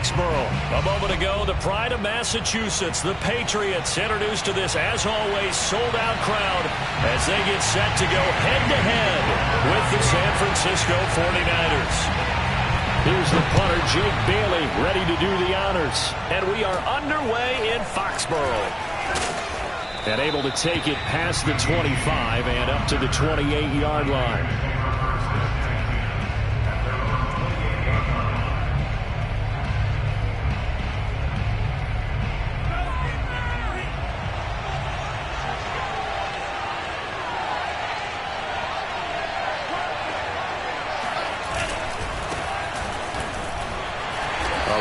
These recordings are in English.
Foxborough. A moment ago, the pride of Massachusetts, the Patriots, introduced to this, as always, sold-out crowd as they get set to go head-to-head with the San Francisco 49ers. Here's the punter, Jake Bailey, ready to do the honors. And we are underway in Foxborough. And able to take it past the 25 and up to the 28-yard line.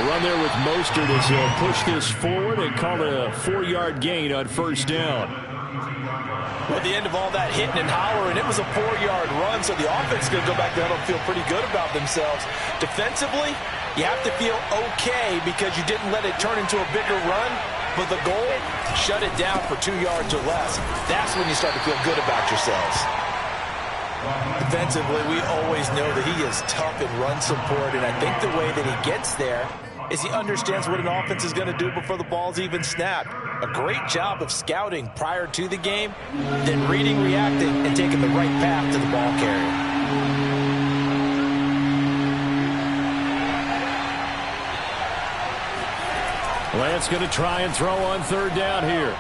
Run there with Mostert as he'll push this forward and call it a 4-yard gain on first down. Well, at the end of all that hitting and hollering, it was a 4-yard run, so the offense is going to go back there and feel pretty good about themselves. Defensively, you have to feel okay because you didn't let it turn into a bigger run, but the goal, shut it down for 2 yards or less. That's when you start to feel good about yourselves. Defensively, we always know that he is tough in run support, and I think the way that he gets there is he understands what an offense is going to do before the ball's even snapped. A great job of scouting prior to the game, then reading, reacting, and taking the right path to the ball carrier. Lance going to try and throw on third down here.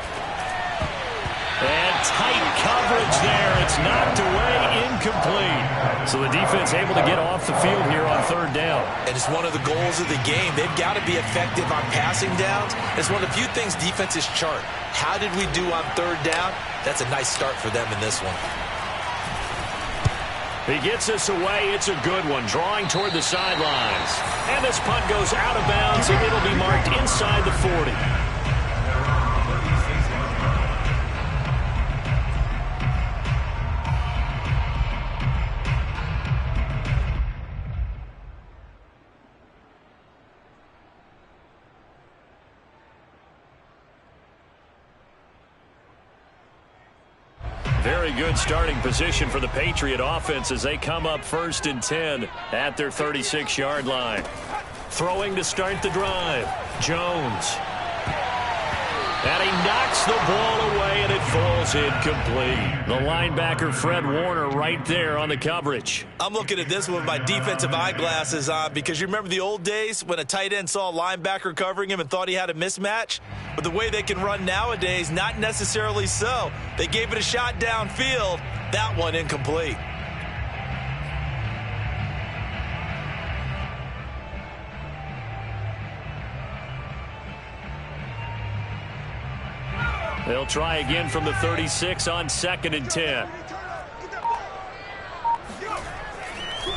And tight coverage there. It's knocked away, incomplete. So the defense able to get off the field here on third down. And it's one of the goals of the game. They've got to be effective on passing downs. It's one of the few things defenses chart. How did we do on third down? That's a nice start for them in this one. He gets us away. It's a good one. Drawing toward the sidelines. And this punt goes out of bounds, and it'll be marked inside the 40. Very good starting position for the Patriot offense as they come up 1st and 10 at their 36-yard line. Throwing to start the drive, Jones. And he knocks the ball away, and it falls incomplete. The linebacker, Fred Warner, right there on the coverage. I'm looking at this with my defensive eyeglasses on because you remember the old days when a tight end saw a linebacker covering him and thought he had a mismatch? But the way they can run nowadays, not necessarily so. They gave it a shot downfield. That one incomplete. They'll try again from the 36 on 2nd and 10.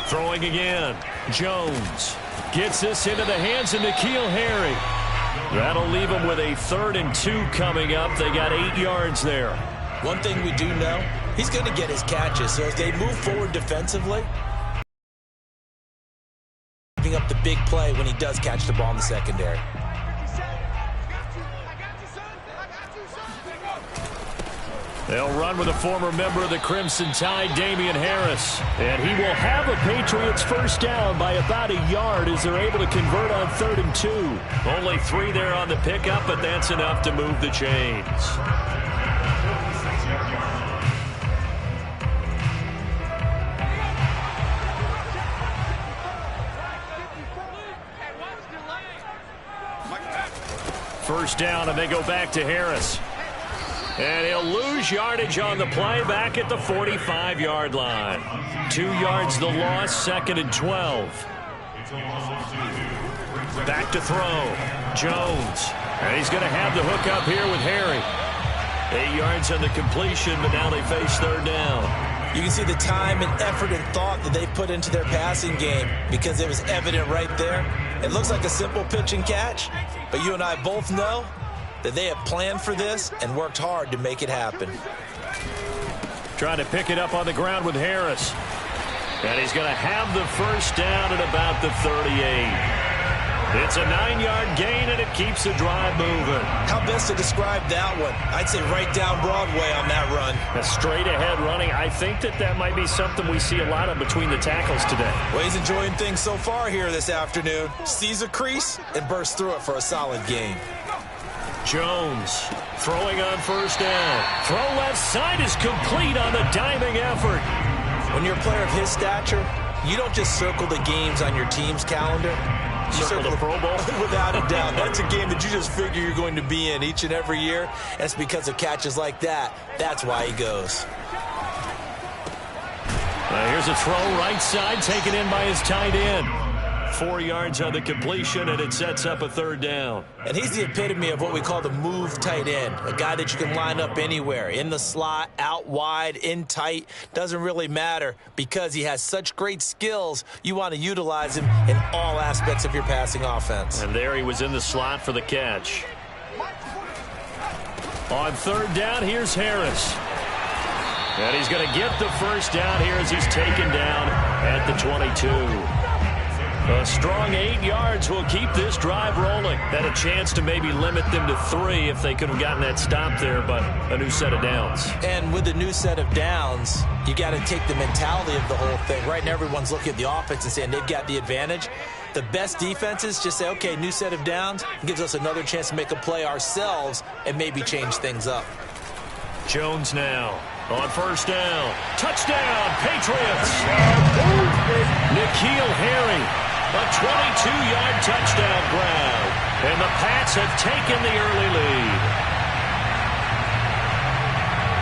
Throwing again. Jones gets this into the hands of N'Keal Harry. That'll leave them with a 3rd and 2 coming up. They got 8 yards there. One thing we do know, he's going to get his catches. So as they move forward defensively, giving up the big play when he does catch the ball in the secondary. They'll run with a former member of the Crimson Tide, Damian Harris. And he will have a Patriots first down by about a yard as they're able to convert on 3rd and 2. Only 3 there on the pickup, but that's enough to move the chains. First down, and they go back to Harris. And he'll lose yardage on the play back at the 45-yard line. 2 yards the loss, 2nd and 12. Back to throw. Jones. And he's going to have the hook up here with Harry. 8 yards on the completion, but now they face 3rd down. You can see the time and effort and thought that they put into their passing game because it was evident right there. It looks like a simple pitch and catch, but you and I both know that they have planned for this and worked hard to make it happen. Trying to pick it up on the ground with Harris. And he's going to have the first down at about the 38. It's a 9-yard gain, and it keeps the drive moving. How best to describe that one? I'd say right down Broadway on that run. A straight-ahead running. I think that might be something we see a lot of between the tackles today. Well, he's enjoying things so far here this afternoon. Sees a crease and bursts through it for a solid gain. Jones throwing on first down. Throw left side is complete on the diving effort. When you're a player of his stature, you don't just circle the games on your team's calendar. You circle the Pro Bowl? Without a doubt. That's a game that you just figure you're going to be in each and every year. And it's because of catches like that. That's why he goes. Here's a throw right side taken in by his tight end. 4 yards on the completion, and it sets up a third down. And he's the epitome of what we call the move tight end, a guy that you can line up anywhere, in the slot, out wide, in tight, doesn't really matter because he has such great skills. You want to utilize him in all aspects of your passing offense. And there he was in the slot for the catch. On third down, here's Harris. And he's going to get the first down here as he's taken down at the 22. A strong 8 yards will keep this drive rolling. Had a chance to maybe limit them to 3 if they could have gotten that stop there, but a new set of downs. And with the new set of downs, you got to take the mentality of the whole thing. Right now, everyone's looking at the offense and saying they've got the advantage. The best defenses just say, okay, new set of downs. It gives us another chance to make a play ourselves and maybe change things up. Jones now on first down. Touchdown, Patriots. N'Keal Harry. A 22-yard touchdown grab. And the Pats have taken the early lead.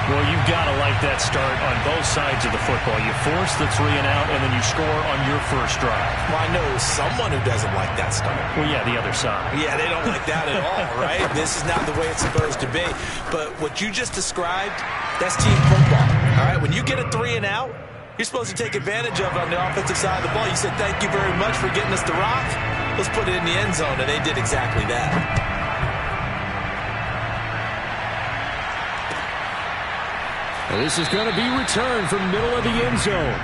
Well, you've got to like that start on both sides of the football. You force the 3 and out, and then you score on your first drive. Well, I know someone who doesn't like that start. Well, yeah, the other side. Yeah, they don't like that at all, right? This is not the way it's supposed to be. But what you just described, that's team football, all right? When you get a 3 and out, you're supposed to take advantage of it on the offensive side of the ball. You said, thank you very much for getting us the rock. Let's put it in the end zone, and they did exactly that. Well, this is going to be returned from middle of the end zone.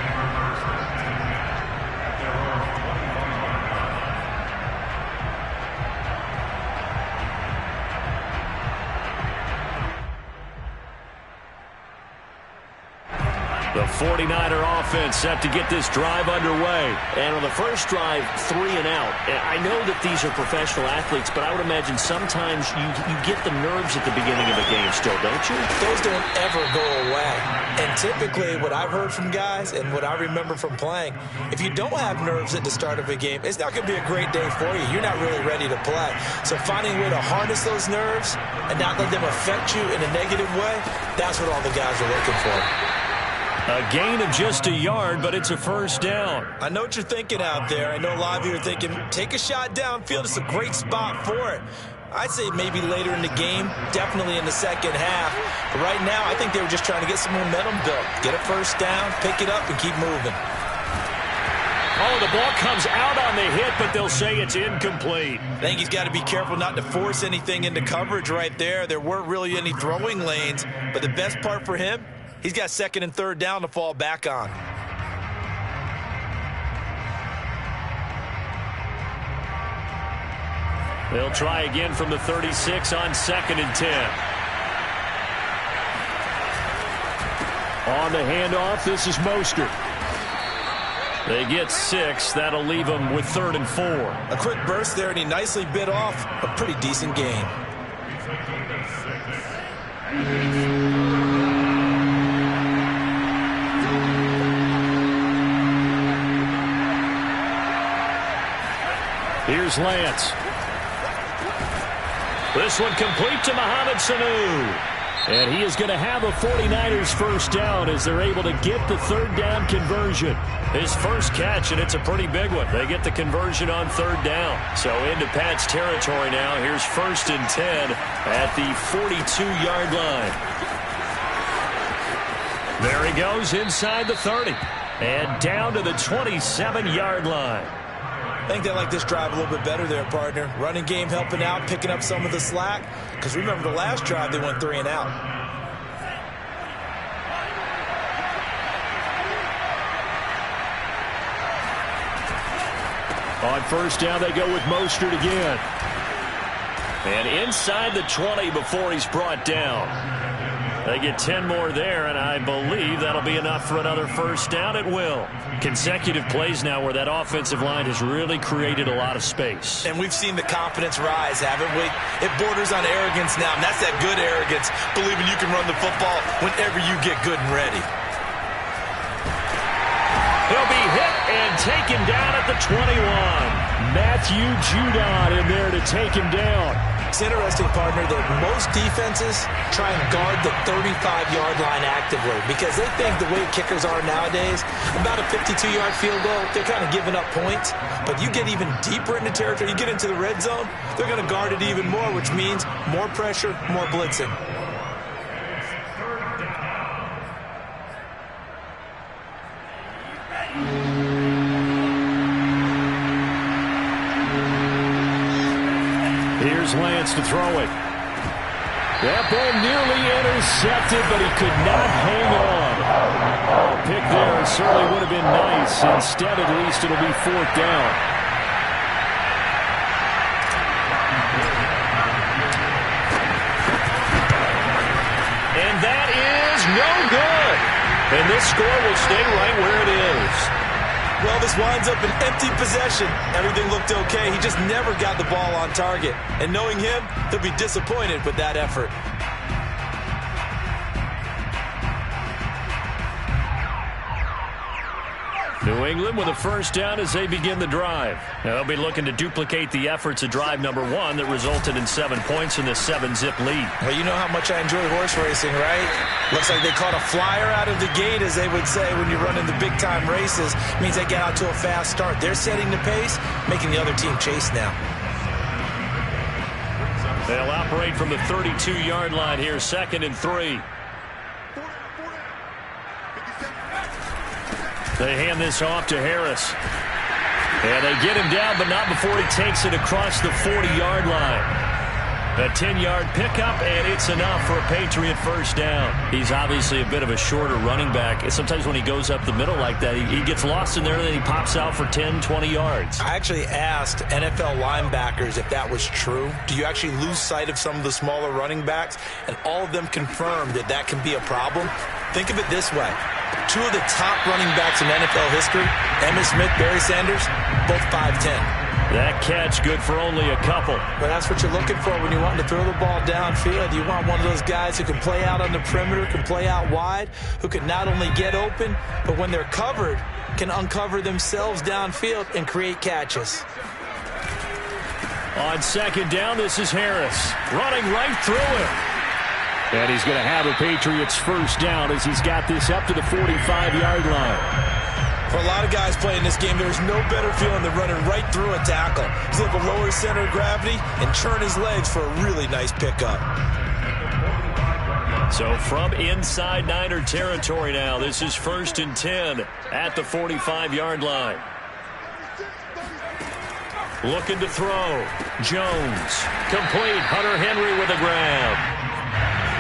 The 49er offense set to get this drive underway. And on the first drive, 3 and out. I know that these are professional athletes, but I would imagine sometimes you get the nerves at the beginning of a game still, don't you? Those don't ever go away. And typically what I've heard from guys and what I remember from playing, if you don't have nerves at the start of a game, it's not going to be a great day for you. You're not really ready to play. So finding a way to harness those nerves and not let them affect you in a negative way, that's what all the guys are looking for. A gain of just a yard, but it's a first down. I know what you're thinking out there. I know a lot of you are thinking, take a shot downfield. It's a great spot for it. I'd say maybe later in the game, definitely in the second half. But right now, I think they were just trying to get some momentum built. Get a first down, pick it up, and keep moving. Oh, the ball comes out on the hit, but they'll say it's incomplete. I think he's got to be careful not to force anything into coverage right there. There weren't really any throwing lanes. But the best part for him, he's got second and third down to fall back on. They'll try again from the 36 on 2nd and 10. On the handoff, this is Mostert. They get 6. That'll leave them with 3rd and 4. A quick burst there, and he nicely bit off a pretty decent gain. Here's Lance. This one complete to Mohamed Sanu. And he is going to have a 49ers first down as they're able to get the third down conversion. His first catch, and it's a pretty big one. They get the conversion on third down. So into Pat's territory now. Here's 1st and 10 at the 42-yard line. There he goes inside the 30. And down to the 27-yard line. I think they like this drive a little bit better there, partner. Running game helping out, picking up some of the slack. Because remember the last drive, they went 3 and out. On first down, they go with Mostert again. And inside the 20 before he's brought down. They get 10 more there, and I believe that'll be enough for another first down. It will. Consecutive plays now where that offensive line has really created a lot of space. And we've seen the confidence rise, haven't we? It borders on arrogance now, and that's that good arrogance, believing you can run the football whenever you get good and ready. He'll be hit and taken down at the 21. Matthew Judon in there to take him down. It's interesting, partner, that most defenses try and guard the 35-yard line actively because they think the way kickers are nowadays, about a 52-yard field goal, they're kind of giving up points. But you get even deeper into territory, you get into the red zone, they're going to guard it even more, which means more pressure, more blitzing. Here's Lance to throw it. That ball nearly intercepted, but he could not hang on. A pick there certainly would have been nice. Instead, at least, it'll be fourth down. And that is no good. And this score will stay right where it is. Well, this winds up an empty possession. Everything looked okay. He just never got the ball on target. And knowing him, he'll be disappointed with that effort. New England with a first down as they begin the drive. Now they'll be looking to duplicate the efforts of drive number 1 that resulted in 7 points in this 7-zip lead. Well, you know how much I enjoy horse racing, right? Looks like they caught a flyer out of the gate, as they would say when you run in the big-time races. It means they get out to a fast start. They're setting the pace, making the other team chase now. They'll operate from the 32-yard line here, 2nd and 3. They hand this off to Harris. And they get him down, but not before he takes it across the 40-yard line. A 10-yard pickup, and it's enough for a Patriot first down. He's obviously a bit of a shorter running back. Sometimes when he goes up the middle like that, he gets lost in there, and then he pops out for 10, 20 yards. I actually asked NFL linebackers if that was true. Do you actually lose sight of some of the smaller running backs? And all of them confirmed that that can be a problem. Think of it this way. 2 of the top running backs in NFL history, Emmitt Smith, Barry Sanders, both 5'10". That catch good for only a couple. Well, that's what you're looking for when you want to throw the ball downfield. You want one of those guys who can play out on the perimeter, can play out wide, who can not only get open, but when they're covered, can uncover themselves downfield and create catches. On 2nd down, this is Harris running right through him. And he's going to have a Patriots first down as he's got this up to the 45-yard line. For a lot of guys playing this game, there's no better feeling than running right through a tackle. He's able to lower his center of gravity and churn his legs for a really nice pickup. So from inside Niner territory now, this is 1st and 10 at the 45-yard line. Looking to throw. Jones. Complete. Hunter Henry with a grab.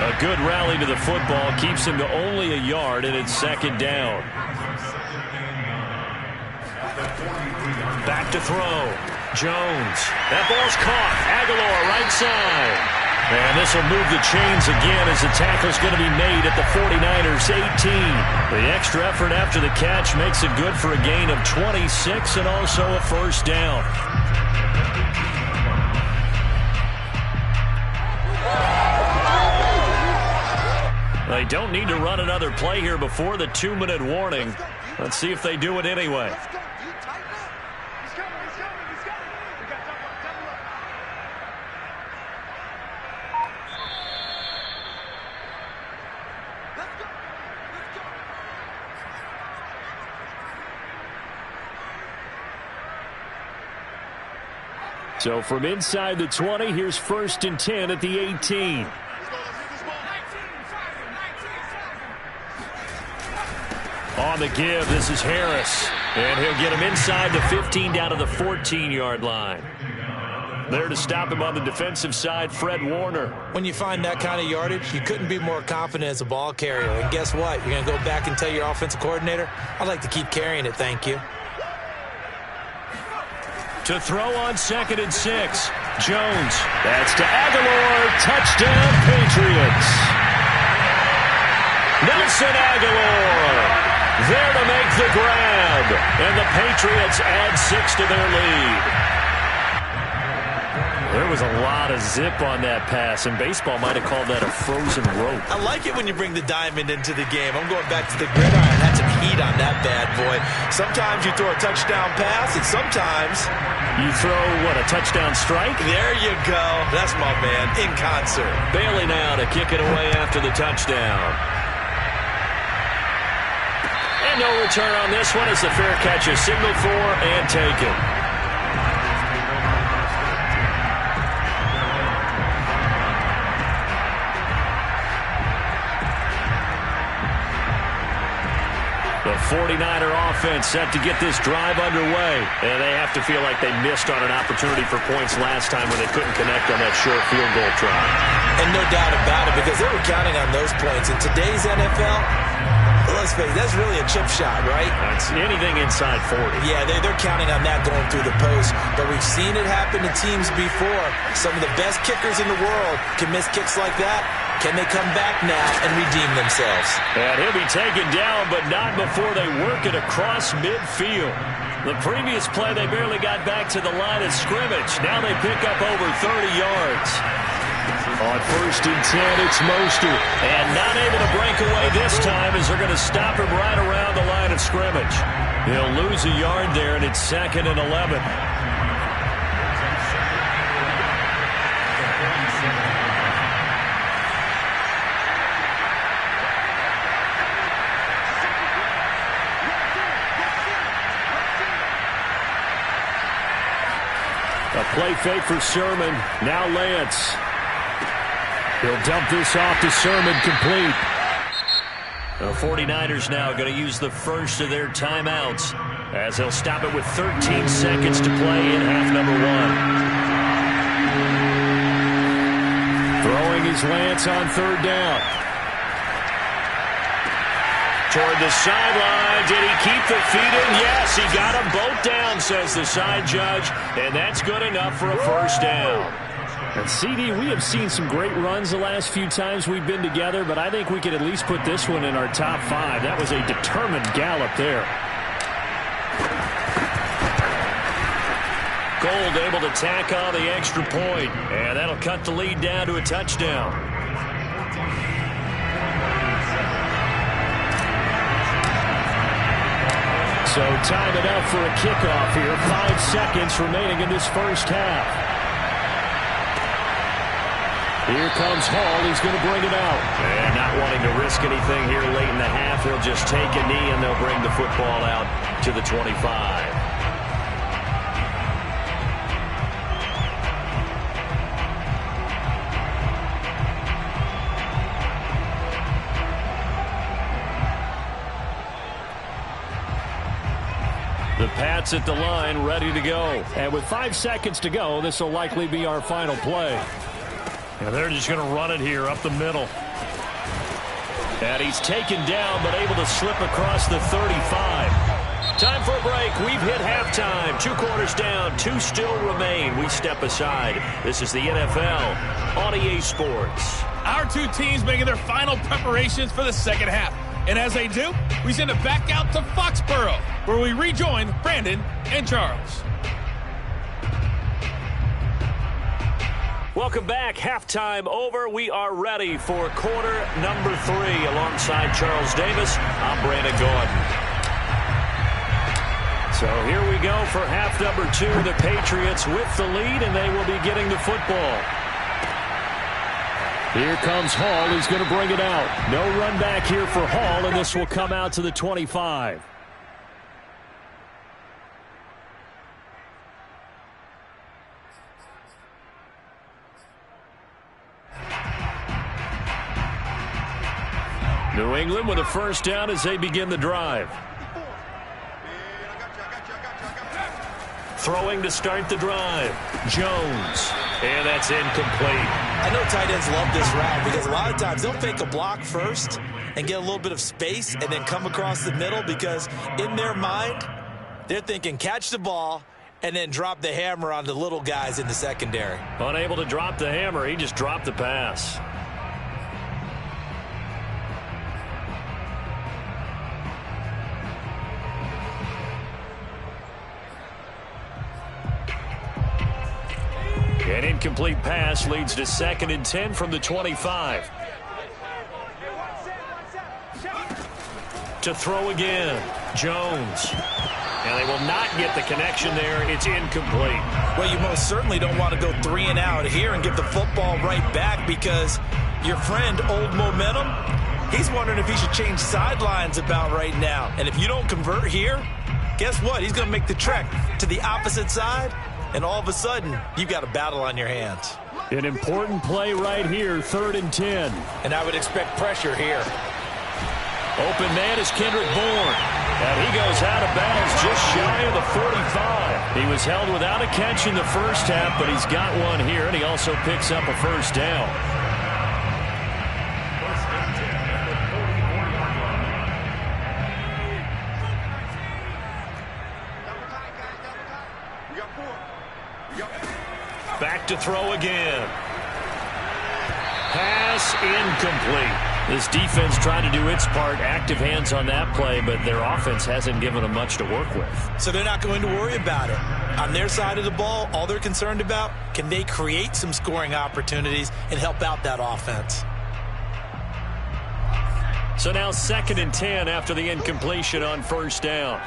A good rally to the football keeps him to only a yard, and it's 2nd down. Back to throw. Jones. That ball's caught. Aguilar right side. And this will move the chains again as the tackle's going to be made at the 49ers 18. The extra effort after the catch makes it good for a gain of 26 and also a first down. They don't need to run another play here before the 2-minute warning. Let's see if they do it anyway. So from inside the 20, here's 1st and 10 at the 18. On the give, this is Harris. And he'll get him inside the 15 down to the 14-yard line. There to stop him on the defensive side, Fred Warner. When you find that kind of yardage, you couldn't be more confident as a ball carrier. And guess what? You're going to go back and tell your offensive coordinator, I'd like to keep carrying it, thank you. To throw on 2nd and 6. Jones. That's to Aguilar. Touchdown, Patriots. Nelson Aguilar there to make the grab. And the Patriots add 6 to their lead. There was a lot of zip on that pass, and baseball might have called that a frozen rope. I like it when you bring the diamond into the game. I'm going back to the gridiron. Had some heat on that bad boy. Sometimes you throw a touchdown pass, and sometimes you throw, what, a touchdown strike? There you go. That's my man, in concert. Bailey now to kick it away after the touchdown. And no return on this one as the fair catch is signaled for and taken. The 49er offense set to get this drive underway. And they have to feel like they missed on an opportunity for points last time when they couldn't connect on that short field goal try. And no doubt about it, because they were counting on those points. In today's NFL, let's face it, that's really a chip shot, right? That's anything inside 40. Yeah, they're counting on that going through the post. But we've seen it happen to teams before. Some of the best kickers in the world can miss kicks like that. Can they come back now and redeem themselves? And he'll be taken down, but not before they work it across midfield. The previous play, they barely got back to the line of scrimmage. Now they pick up over 30 yards. On 1st and 10, it's Mostert. And not able to break away this time as they're going to stop him right around the line of scrimmage. He'll lose a yard there, and it's 2nd and 11. A play fake for Sermon. Now Lance. He'll dump this off to Sermon, complete. The 49ers now going to use the first of their timeouts as they'll stop it with 13 seconds to play in half number 1. Throwing is Lance on 3rd down. Toward the sideline. Did he keep the feet in? Yes, he got them both down, says the side judge. And that's good enough for a first down. And CD, we have seen some great runs the last few times we've been together, but I think we could at least put this one in our top 5. That was a determined gallop there. Gold able to tack on the extra point, and that'll cut the lead down to a touchdown. So time enough for a kickoff here. 5 seconds remaining in this first half. Here comes Hall. He's going to bring it out. And not wanting to risk anything here late in the half, he'll just take a knee and they'll bring the football out to the 25. The Pats at the line, ready to go. And with 5 seconds to go, this will likely be our final play. And they're just going to run it here up the middle. And he's taken down, but able to slip across the 35. Time for a break. We've hit halftime. 2 quarters down, 2 still remain. We step aside. This is the NFL on EA Sports. Our 2 teams making their final preparations for the second half. And as they do, we send it back out to Foxborough, where we rejoin Brandon and Charles. Welcome back. Halftime over. We are ready for quarter number 3. Alongside Charles Davis, I'm Brandon Gordon. So here we go for half number 2. The Patriots with the lead, and they will be getting the football. Here comes Hall. He's going to bring it out. No run back here for Hall, and this will come out to the 25. New England with a first down as they begin the drive. Throwing to start the drive. Jones. And that's incomplete. I know tight ends love this route because a lot of times they'll fake a block first and get a little bit of space and then come across the middle because in their mind, they're thinking catch the ball and then drop the hammer on the little guys in the secondary. Unable to drop the hammer, he just dropped the pass. An incomplete pass leads to 2nd and 10 from the 25. To throw again, Jones. And they will not get the connection there. It's incomplete. Well, you most certainly don't want to go 3 and out here and give the football right back, because your friend, Old Momentum, he's wondering if he should change sidelines about right now. And if you don't convert here, guess what? He's going to make the trek to the opposite side, and all of a sudden, you've got a battle on your hands. An important play right here, 3rd and 10. And I would expect pressure here. Open man is Kendrick Bourne. And he goes out of bounds just shy of the 45. He was held without a catch in the first half, but he's got one here, and he also picks up a first down. Back to throw again. Pass incomplete. This defense trying to do its part, active hands on that play, but their offense hasn't given them much to work with. So they're not going to worry about it. On their side of the ball, all they're concerned about, can they create some scoring opportunities and help out that offense? So now 2nd and 10 after the incompletion on first down.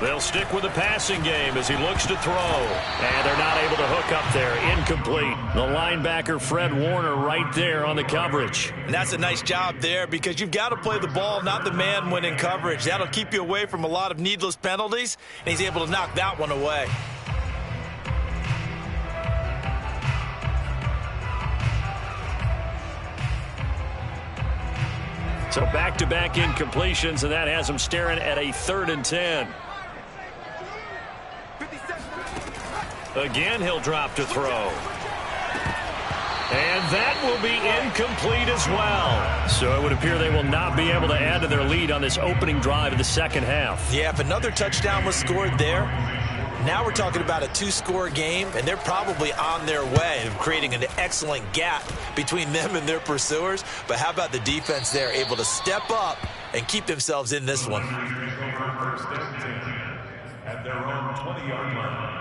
They'll stick with the passing game as he looks to throw. And they're not able to hook up there. Incomplete. The linebacker, Fred Warner, right there on the coverage. And that's a nice job there, because you've got to play the ball, not the man when in coverage. That'll keep you away from a lot of needless penalties, and he's able to knock that one away. So back-to-back incompletions, and that has him staring at a 3rd and 10. Again, he'll drop to throw. And that will be incomplete as well. So it would appear they will not be able to add to their lead on this opening drive of the second half. Yeah, if another touchdown was scored there, now we're talking about a 2-score game, and they're probably on their way of creating an excellent gap between them and their pursuers. But how about the defense there, able to step up and keep themselves in this one? First and 10 at their own 20-yard line.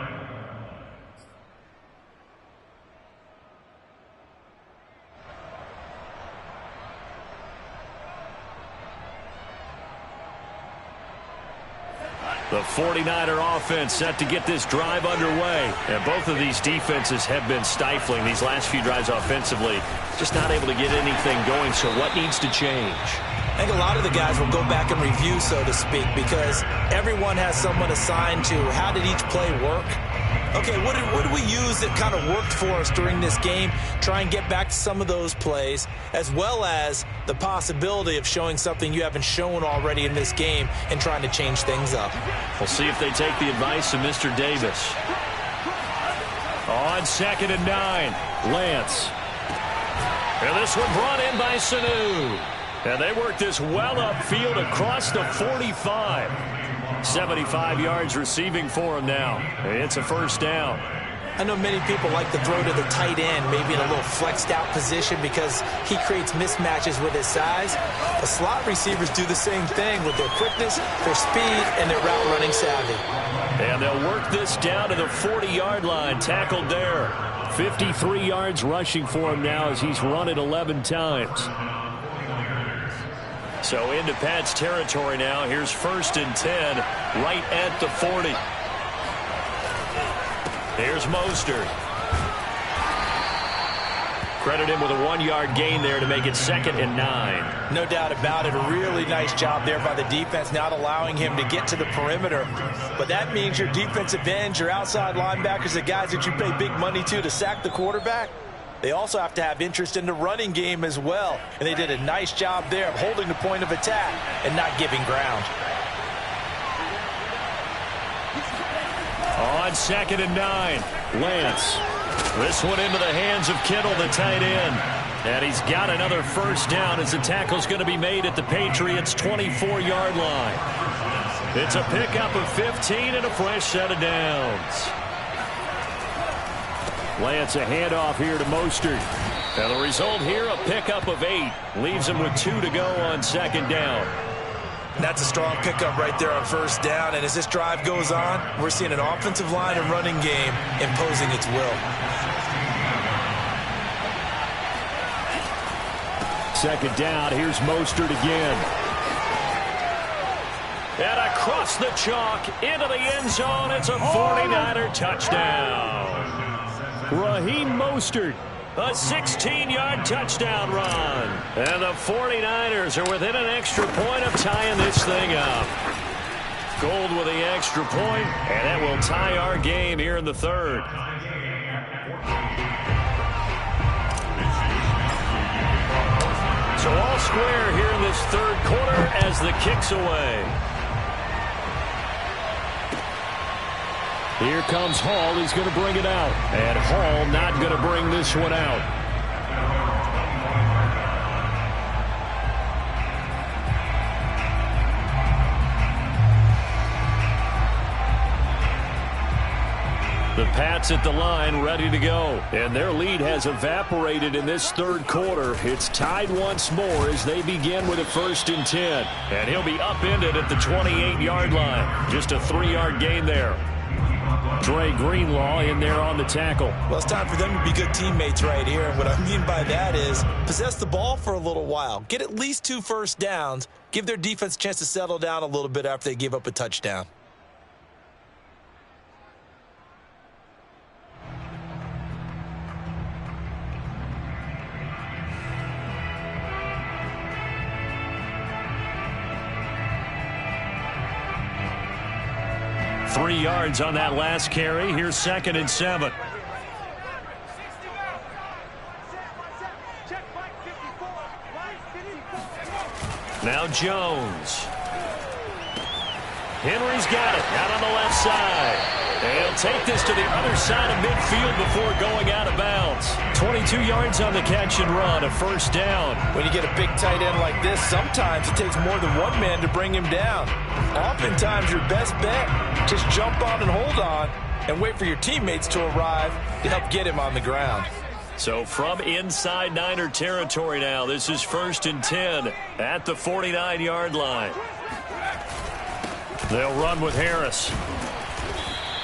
The 49er offense set to get this drive underway. And both of these defenses have been stifling these last few drives offensively. Just not able to get anything going, so what needs to change? I think a lot of the guys will go back and review, so to speak, because everyone has someone assigned to how did each play work. Okay, what did we use that kind of worked for us during this game? Try and get back to some of those plays, as well as the possibility of showing something you haven't shown already in this game and trying to change things up. We'll see if they take the advice of Mr. Davis. On 2nd and 9, Lance. And this one brought in by Sanu. And they work this well upfield across the 45. 75 yards receiving for him now. It's a first down. I know many people like to throw to the tight end, maybe in a little flexed out position because he creates mismatches with his size. The slot receivers do the same thing with their quickness, their speed, and their route running savvy. And they'll work this down to the 40-yard line, tackled there. 53 yards rushing for him now as he's run it 11 times. So into Pat's territory now. Here's 1st and 10, right at the 40. Here's Mostert. Credit him with a 1-yard gain there to make it 2nd and 9. No doubt about it. A really nice job there by the defense, not allowing him to get to the perimeter. But that means your defensive ends, your outside linebackers, the guys that you pay big money to sack the quarterback, they also have to have interest in the running game as well. And they did a nice job there of holding the point of attack and not giving ground. On 2nd and 9, Lance. This one into the hands of Kittle, the tight end. And he's got another first down as the tackle's going to be made at the Patriots' 24-yard line. It's a pickup of 15 and a fresh set of downs. Lance a handoff here to Mostert. And the result here, a pickup of 8. Leaves him with 2 to go on second down. That's a strong pickup right there on first down. And as this drive goes on, we're seeing an offensive line and running game imposing its will. Second down, here's Mostert again. And across the chalk, into the end zone, it's a 49er touchdown. Raheem Mostert, a 16-yard touchdown run. And the 49ers are within an extra point of tying this thing up. Gold with the extra point, and that will tie our game here in the third. So all square here in this third quarter as the kick's away. Here comes Hall. He's going to bring it out. And Hall not going to bring this one out. The Pats at the line ready to go. And their lead has evaporated in this third quarter. It's tied once more as they begin with a 1st and 10. And he'll be upended at the 28-yard line. Just a 3-yard gain there. Dre Greenlaw in there on the tackle. Well, it's time for them to be good teammates right here. And what I mean by that is possess the ball for a little while. Get at least 2 first downs. Give their defense a chance to settle down a little bit after they give up a touchdown. Three yards on that last carry. Here's 2nd and 7. Now Jones. Henry's got it out on the left side. And he'll take this to the other side of midfield before going out of bounds. 22 yards on the catch and run, a 1st down. When you get a big tight end like this, sometimes it takes more than one man to bring him down. Oftentimes, your best bet, just jump on and hold on and wait for your teammates to arrive to help get him on the ground. So from inside Niner territory now, this is 1st and 10 at the 49-yard line. They'll run with Harris.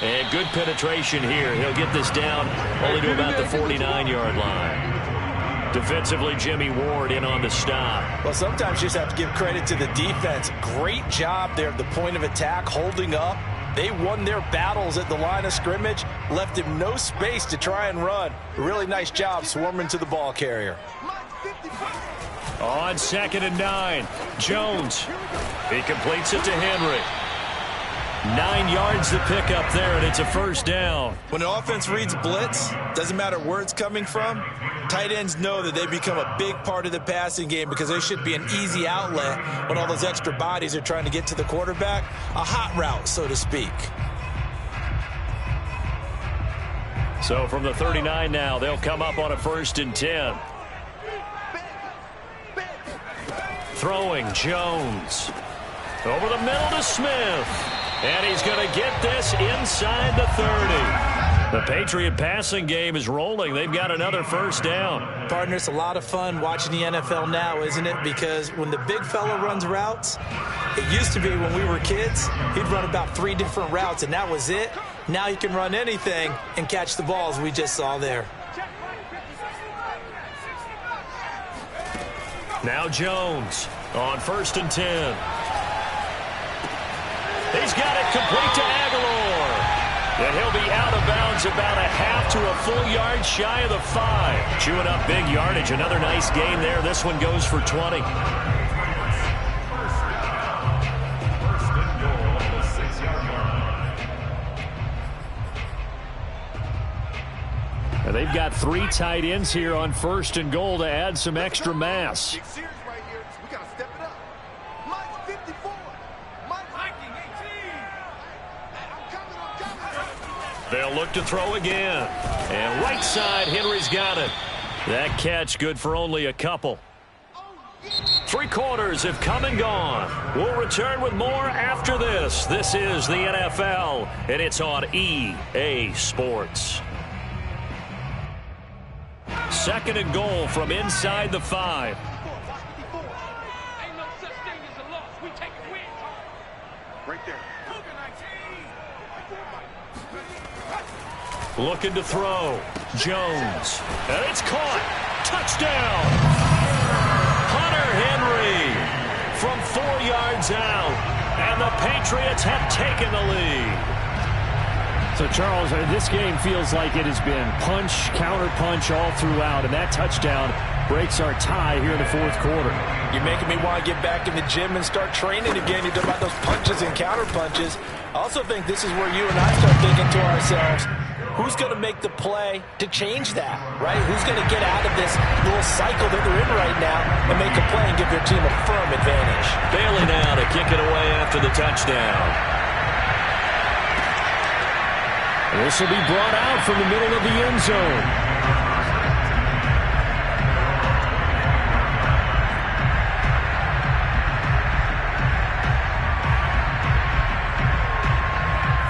And good penetration here. He'll get this down only to about the 49-yard line. Defensively, Jimmy Ward in on the stop. Well, sometimes you just have to give credit to the defense. Great job there at the point of attack, holding up. They won their battles at the line of scrimmage, left him no space to try and run. Really nice job swarming to the ball carrier. On 2nd and 9, Jones. He completes it to Henry. 9 yards to pick up there, and it's a 1st down. When the offense reads blitz, doesn't matter where it's coming from, tight ends know that they become a big part of the passing game because they should be an easy outlet when all those extra bodies are trying to get to the quarterback. A hot route, so to speak. So from the 39 now, they'll come up on a 1st and 10. Throwing Jones. Over the middle to Smith. And he's going to get this inside the 30. The Patriot passing game is rolling. They've got another 1st down. Partner, it's a lot of fun watching the NFL now, isn't it? Because when the big fella runs routes, it used to be when we were kids, he'd run about 3 different routes, and that was it. Now he can run anything and catch the balls we just saw there. Now Jones on 1st and 10. He's got it complete to Aguilar. And he'll be out of bounds about a half to a full yard shy of the 5. Chewing up big yardage. Another nice gain there. This one goes for 20. And they've got 3 tight ends here on 1st and goal to add some extra mass. They'll look to throw again. And right side, Henry's got it. That catch good for only a couple. Three quarters have come and gone. We'll return with more after this. This is the NFL, and it's on EA Sports. Second and goal from inside the 5. Looking to throw. Jones. And it's caught. Touchdown. Hunter Henry from 4 yards out. And the Patriots have taken the lead. So, Charles, this game feels like it has been punch, counter-punch all throughout. And that touchdown breaks our tie here in the fourth quarter. You're making me want to get back in the gym and start training again. You're talking about those punches and counter-punches. I also think this is where you and I start thinking to ourselves, who's going to make the play to change that, right? Who's going to get out of this little cycle that they're in right now and make a play and give their team a firm advantage? Bailey now to kick it away after the touchdown. This will be brought out from the middle of the end zone.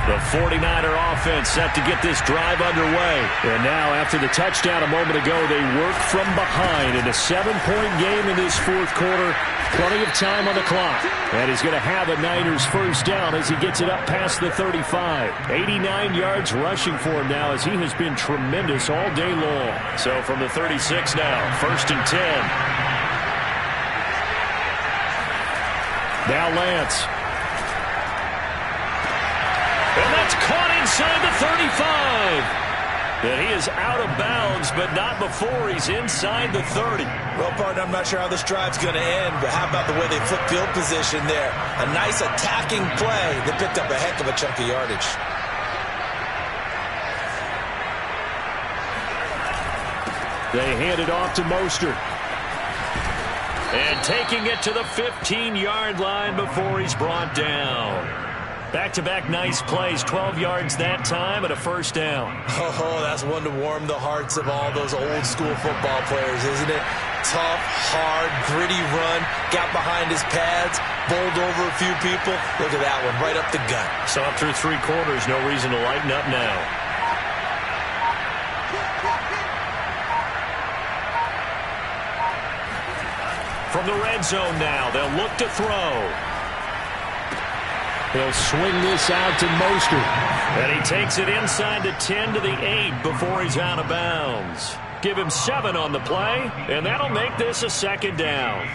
The 49er offense set to get this drive underway. And now, after the touchdown a moment ago, they work from behind in a 7-point game in this fourth quarter. Plenty of time on the clock. And he's going to have a Niners first down as he gets it up past the 35. 89 yards rushing for him now as he has been tremendous all day long. So from the 36 now, first and 10. Now Lance. And that's caught inside the 35. And he is out of bounds, but not before he's inside the 30. Well, partner, I'm not sure how this drive's going to end, but how about the way they flip field position there? A nice attacking play that picked up a heck of a chunk of yardage. They hand it off to Mostert. And taking it to the 15-yard line before he's brought down. Back-to-back nice plays, 12 yards that time and a first down. Oh, that's one to warm the hearts of all those old-school football players, isn't it? Tough, hard, gritty run, got behind his pads, bowled over a few people. Look at that one, right up the gut. Saw through 3 quarters, no reason to lighten up now. From the red zone now, they'll look to throw. He'll swing this out to Mostert. And he takes it inside the 10 to the 8 before he's out of bounds. Give him 7 on the play, and that'll make this a second down.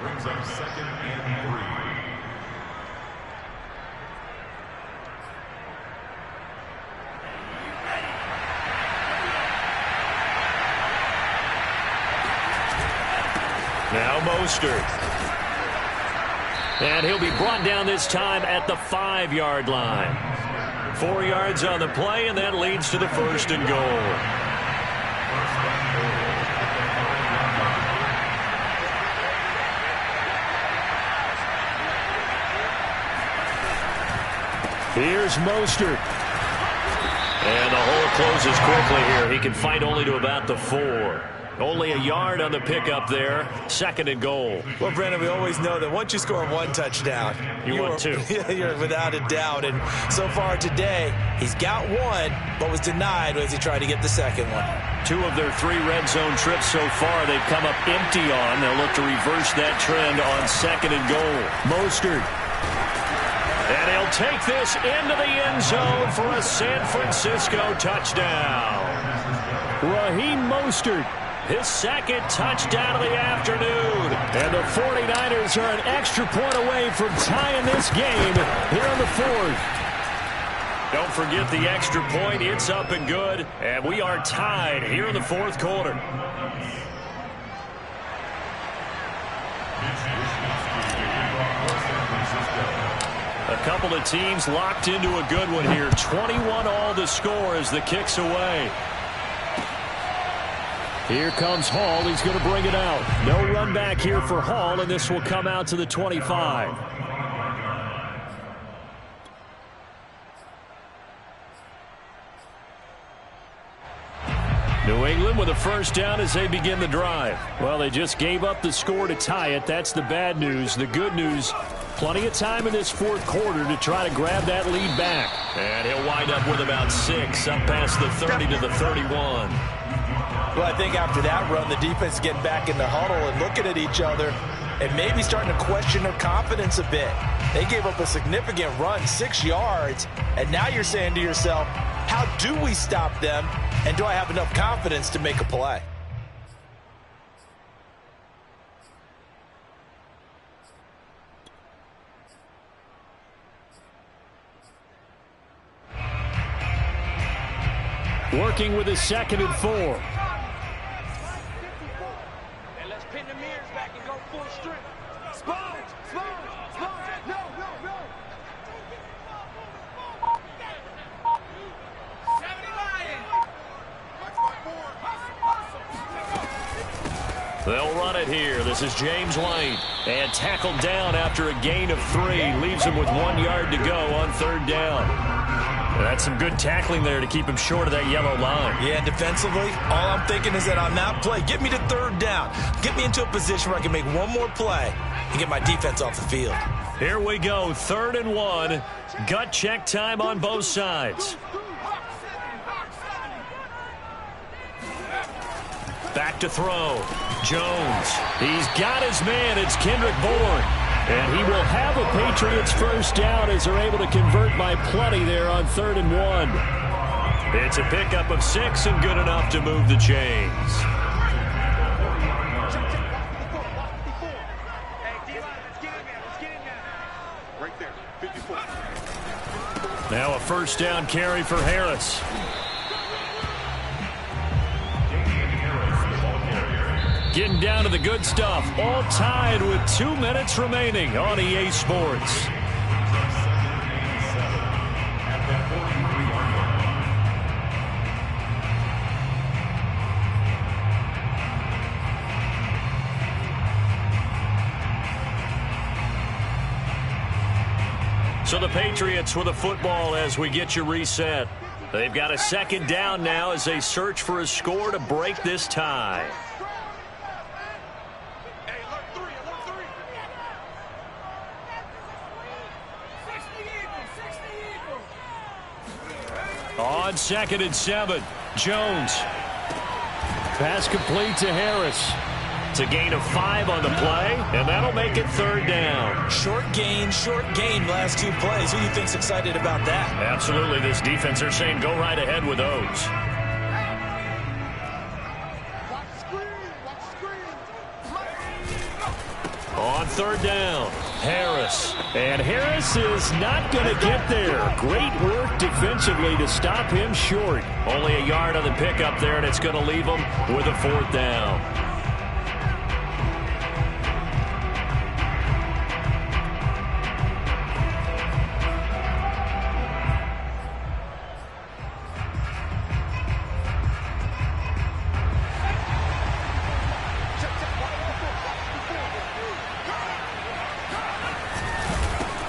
Brings up second and 3. Now Mostert. And he'll be brought down this time at the 5-yard line. 4 yards on the play, and that leads to the first and goal. Here's Mostert. And the hole closes quickly here. He can fight only to about the 4. Only a yard on the pickup there. Second and goal. Well, Brandon, we always know that once you score 1 touchdown, you want 2. You're without a doubt. And so far today, he's got 1, but was denied as he tried to get the second one. 2 of their 3 red zone trips so far, they've come up empty on. They'll look to reverse that trend on second and goal. Mostert. And he'll take this into the end zone for a San Francisco touchdown. Raheem Mostert. His second touchdown of the afternoon. And the 49ers are an extra point away from tying this game here in the 4th. Don't forget the extra point. It's up and good. And we are tied here in the 4th quarter. A couple of teams locked into a good one here. 21 all to score as the kick's away. Here comes Hall. He's going to bring it out. No run back here for Hall, and this will come out to the 25. New England with a first down as they begin the drive. Well, they just gave up the score to tie it. That's the bad news. The good news, plenty of time in this fourth quarter to try to grab that lead back. And he'll wind up with about 6, up past the 30 to the 31. Well, I think after that run, the defense is getting back in the huddle and looking at each other and maybe starting to question their confidence a bit. They gave up a significant run, 6 yards, and now you're saying to yourself, how do we stop them, and do I have enough confidence to make a play? Working with a 2nd and 4. And let's pin the mirrors back and go full strength. Sponge, sponge, sponge. No, no, no. 79. They'll run it here. This is James Lane. And tackled down after a gain of 3. Leaves him with 1 yard to go on 3rd down. That's some good tackling there to keep him short of that yellow line. Yeah, and defensively, all I'm thinking is that on that play, get me to 3rd down. Get me into a position where I can make one more play and get my defense off the field. Here we go, 3rd and 1. Gut check time on both sides. Back to throw. Jones. He's got his man. It's Kendrick Bourne. And he will have a Patriots first down as they're able to convert by plenty there on 3rd and 1. It's a pickup of 6 and good enough to move the chains. Now a first down carry for Harris. Getting down to the good stuff. All tied with 2 minutes remaining on EA Sports. So the Patriots with a football as we get you reset. They've got a 2nd down now as they search for a score to break this tie. On 2nd and 7, Jones. Pass complete to Harris. It's a gain of 5 on the play, and that'll make it 3rd down. Short gain, last 2 plays. Who do you think's excited about that? Absolutely. This defense, they're saying go right ahead with those. On 3rd down, Harris. And Harris is not going to get there. Great work defensively to stop him short. Only a yard on the pickup there, and it's going to leave him with a 4th down.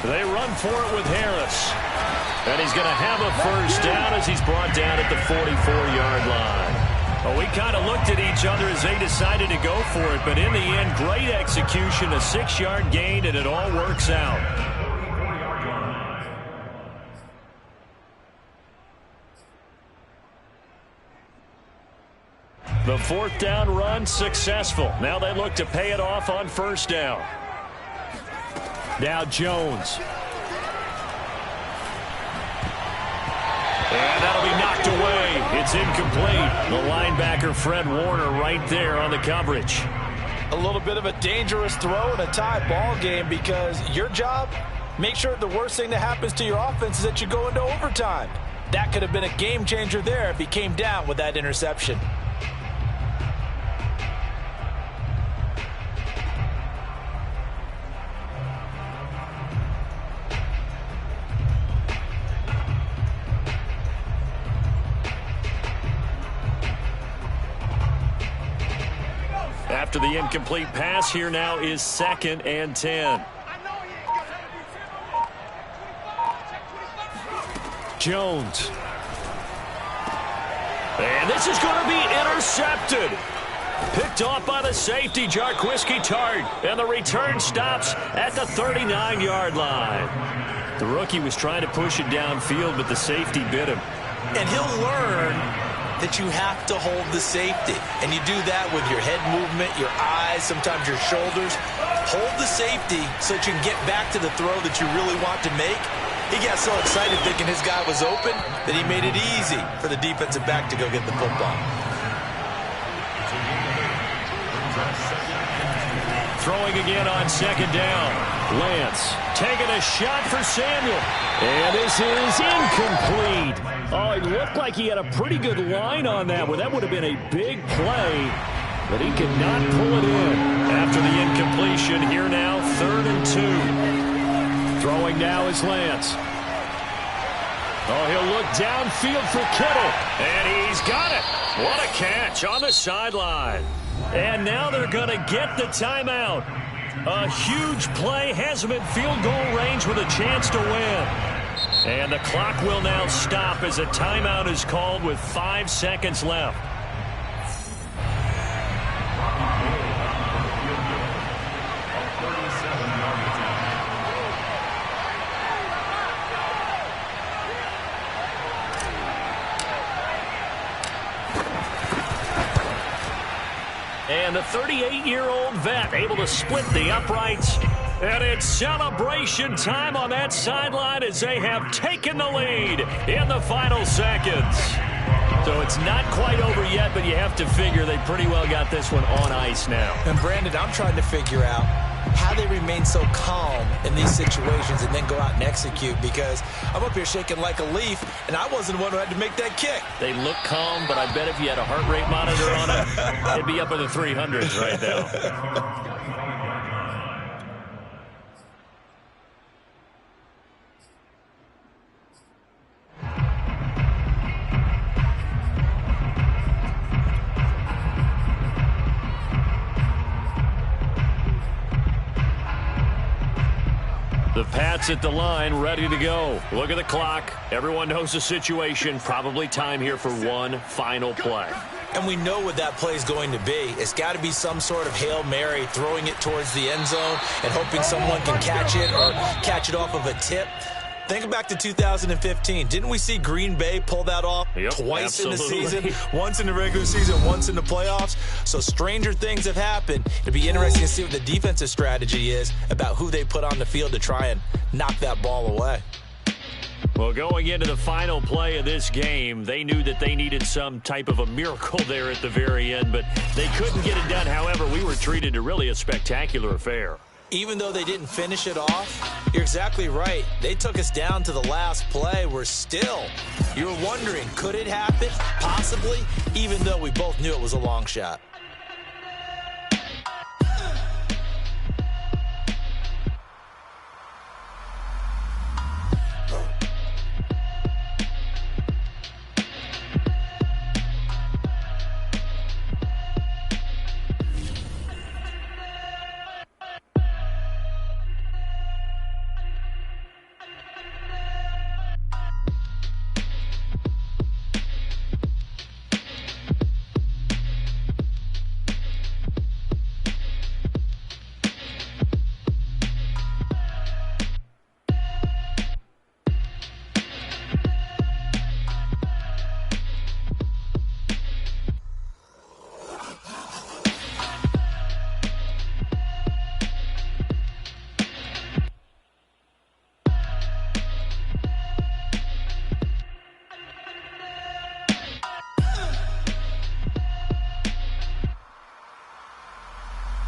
They run for it with Harris. And he's going to have a first down as he's brought down at the 44-yard line. Well, we kind of looked at each other as they decided to go for it, but in the end, great execution, a 6-yard gain, and it all works out. The 4th down run successful. Now they look to pay it off on first down. Now Jones. And that'll be knocked away. It's incomplete. The linebacker, Fred Warner, right there on the coverage. A little bit of a dangerous throw in a tie ball game because your job, make sure the worst thing that happens to your offense is that you go into overtime. That could have been a game changer there if he came down with that interception. After the incomplete pass, here now is 2nd and 10. Jones. And this is going to be intercepted. Picked off by the safety, Jarquiski Tart. And the return stops at the 39-yard line. The rookie was trying to push it downfield, but the safety bit him. And he'll learn that you have to hold the safety. And you do that with your head movement, your eyes, sometimes your shoulders. Hold the safety so that you can get back to the throw that you really want to make. He got so excited thinking his guy was open that he made it easy for the defensive back to go get the football. Throwing again on second down. Lance taking a shot for Samuel. And this is incomplete. Oh, it looked like he had a pretty good line on that one. That would have been a big play, but he could not pull it in. After the incompletion, here now, 3rd and 2. Throwing now is Lance. Oh, he'll look downfield for Kittle. And he's got it. What a catch on the sideline. And now they're going to get the timeout. A huge play has him in field goal range with a chance to win. And the clock will now stop as a timeout is called with 5 seconds left. And the 38-year-old vet able to split the uprights. And it's celebration time on that sideline as they have taken the lead in the final seconds. So it's not quite over yet, but you have to figure they pretty well got this one on ice now. And Brandon, I'm trying to figure out how they remain so calm in these situations and then go out and execute, because I'm up here shaking like a leaf, and I wasn't the one who had to make that kick. They look calm, but I bet if you had a heart rate monitor on it, it'd be up in the 300s right now. The Pats at the line, ready to go. Look at the clock. Everyone knows the situation. Probably time here for one final play. And we know what that play is going to be. It's got to be some sort of Hail Mary, throwing it towards the end zone and hoping someone can catch it or catch it off of a tip. Think back to 2015. Didn't we see Green Bay pull that off twice in the season? Once in the regular season, once in the playoffs. So stranger things have happened. It'll be interesting to see what the defensive strategy is about who they put on the field to try and knock that ball away. Well, going into the final play of this game, they knew that they needed some type of a miracle there at the very end, but they couldn't get it done. However, we were treated to really a spectacular affair. Even though they didn't finish it off, you're exactly right. They took us down to the last play. You were wondering, could it happen? Possibly, even though we both knew it was a long shot.